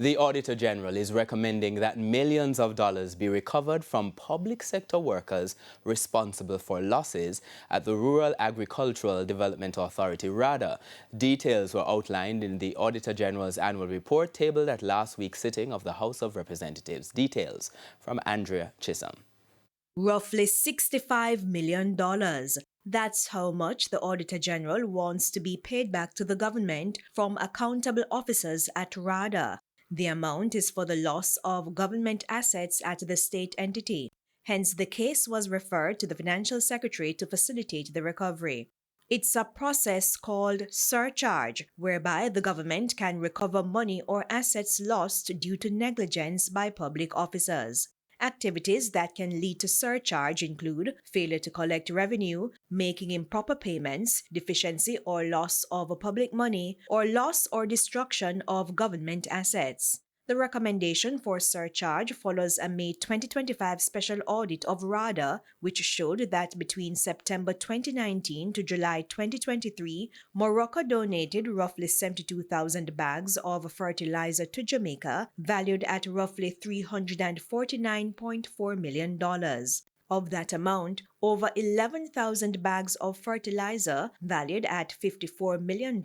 The Auditor General is recommending that millions of dollars be recovered from public sector workers responsible for losses at the Rural Agricultural Development Authority, RADA. Details were outlined in the Auditor General's annual report tabled at last week's sitting of the House of Representatives. Details from Andrea Chisholm. Roughly $65 million. That's how much the Auditor General wants to be paid back to the government from accountable officers at RADA. The amount is for the loss of government assets at the state entity. Hence, the case was referred to the Financial Secretary to facilitate the recovery. It's a process called surcharge, whereby the government can recover money or assets lost due to negligence by public officers. Activities that can lead to surcharge include failure to collect revenue, making improper payments, deficiency or loss of public money, or loss or destruction of government assets. The recommendation for surcharge follows a May 2025 special audit of RADA, which showed that between September 2019 to July 2023, Morocco donated roughly 72,000 bags of fertilizer to Jamaica, valued at roughly $349.4 million. Of that amount, over 11,000 bags of fertilizer, valued at $54 million,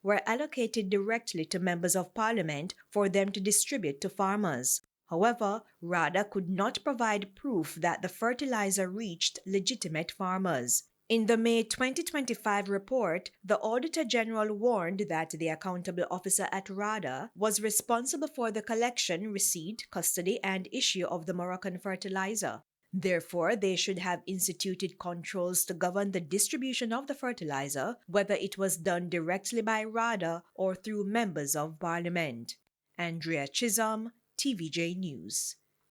were allocated directly to members of parliament for them to distribute to farmers. However, RADA could not provide proof that the fertilizer reached legitimate farmers. In the May 2025 report, the Auditor General warned that the accountable officer at RADA was responsible for the collection, receipt, custody, and issue of the Moroccan fertilizer. Therefore, they should have instituted controls to govern the distribution of the fertilizer, whether it was done directly by RADA or through members of parliament. Andrea Chisholm, TVJ News.